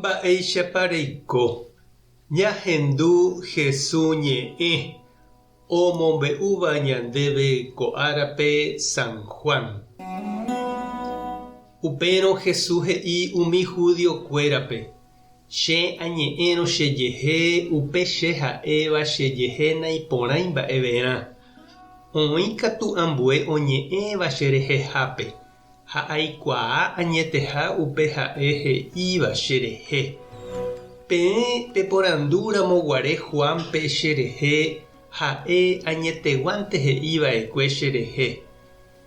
Mba'éichapa reiko. Ñahendu Jesús ñe'ẽ omombe'úva ñandéve ko'árape San Juan. Upérõ Jesús he'i umi judiokuérape: che añe'ẽrõ chejehe upe che ha'éva chejehéna iporãi mba'everã. Oĩ katu ambue oñe'ẽva cherehehápe ha aikuaa añeteha upe ha'e he'íva cherehe. Peẽ peporandúramo guare Juanpe cherehe ha'e añeteguánte he'íva'ekue cherehe.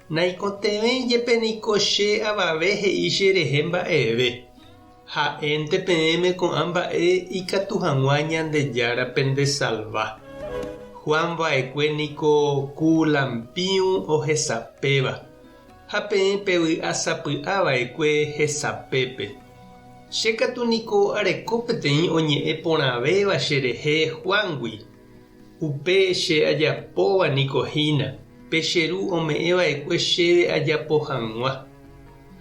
Naikotevẽ jepe niko che avave he'i cherehe mba'eve. Ha'énte peẽme ko'ã mba'e ikatu hag̃ua Ñandejárape ndesalva. Juan va'ekue niko ku lampiũ ohesapéva. Ha peẽ pevy'asapy'ava'ekue hesapépe. Che katu niko areko peteĩ oñe'ẽ porãvéva cherehe Juangui. Upe che ajapóva niko hína, pecheru ome'ẽva'ekue chéve ajapo hag̃ua.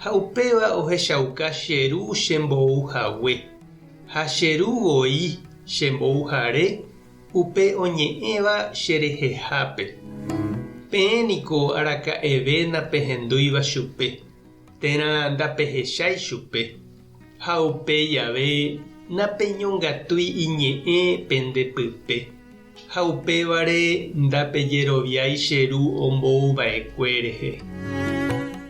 Ha upéva ohechauka cheru chembouhague. Ha cheru voi chembouhare upe oñe'ẽva cherehehápe. Peẽ niko araka'eve napehendúiva chupe, térã ndapehechái chupe. Ha upe jave napeñongatúi iñe'ẽ pendepype. Ha upévare ndapejeroviái cheru ombouva'ekue rehe.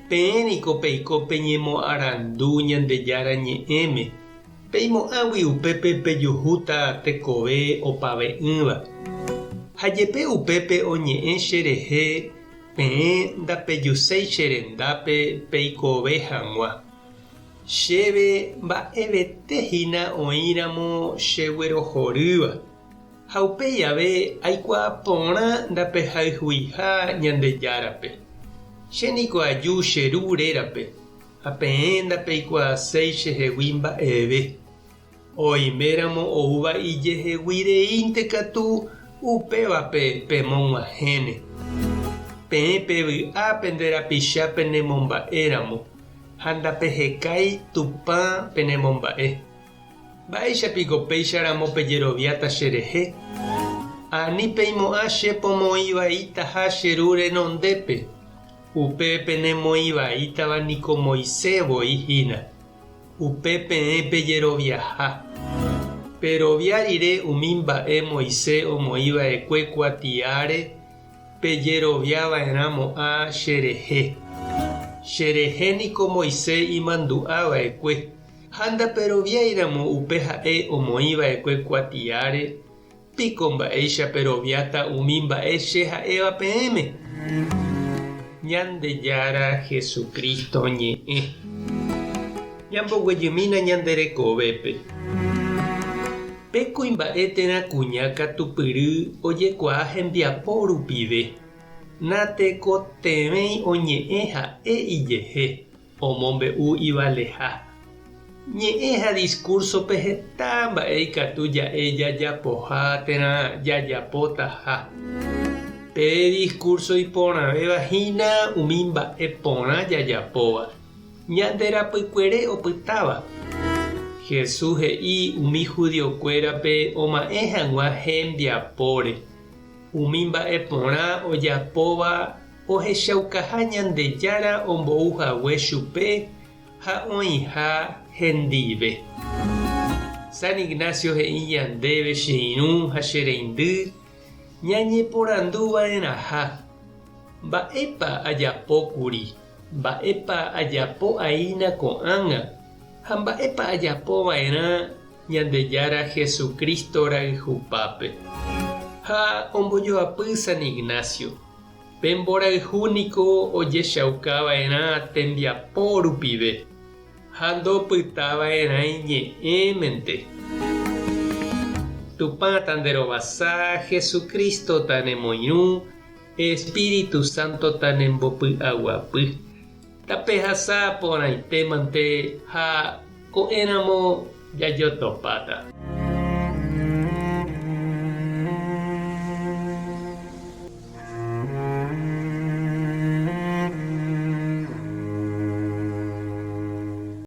Peẽ niko peiko peñemoarandu Ñandejára ñe'ẽme. Peimo'ãgui upépe pejuhúta tekove opave'ỹva. Ha jepe upépe oñe'ẽ cherehe peẽ ndapejuséi cherendápe peikove hag̃ua. Chéve mba'evetehína oĩramo cheguerohorýva. Ha upe jave aikuaa porã ndapehayhuiha Ñandejárape. Che niko aju cheru rérape, ha peẽ ndapeikuaaséi chehegui mba'eve. Oiméramo oúva ijeheguireínte katu upévape pemog̃uahẽne. Peẽ pevy'ápe nderapicha penemomba'éramo ha ndapehekái Tupã penemomba'e. Mba'éichapiko péicharamo pejeroviáta cherehe. Ani peimo'ã chepomoĩvaítaha cheru renondépe. Upe penemoĩvaítava niko Moisés voi hína. Upe peẽ pejeroviaha. Perovia rire umi mba'e Moisés omoĩva'ekue kuatiáre pejeroviava'erãmo'ã cherehe. Cherehe niko Moisés imandu'ava'ekue. Ha ndaperoviáiramo upe ha'e omoĩva'ekue kuatiáre, piko mba'éicha peroviáta umi mba'e che ha'éva peẽme. Ñandejára Jesucristo ñe'ẽ. Ñamboguejymína ñanderekovépe. Pe kuimba'e térã kuña katupyry ojekuaa hembiapo rupive. Natekotevẽi oñe'ẽ ha'e ijehe omombe'u ivaleha. Ñe'ẽ ha discursope heta mba'e ikatu ja'e jajapoha térã jajapótaha. Pe discurso iporãvéva hína umi mba'e porã jajapóva. Ñanderapykuere opytáva. Jesús he'i umi judiokuérape oma'ẽ hag̃ua hembiapóre. Umi mba'e porã ojapóva ohechaukaha Ñandejára ombouhague chupe ha oĩha hendive. San Ignacio he'i ñandéve che irũ ha che reindy ñañeporanduva'erãha. Mba'épa ajapókuri, mba'épa ajapo'aína ko'ág̃a, ha mba'épa ajapova'erã Ñandejára Jesucristo rayhupápe. Ha ombojoapy San Ignacio. Pemborayhu niko ojechaukava'erã tembiapo rupive. Ha ndopytava'erãi ñe'ẽmente. Tupã tanderovasa, Jesucristo tanemoirũ, Espíritu Santo tanembopy'aguapy. Tapehasa porãitémante ha ko'ẽramo jajotopáta.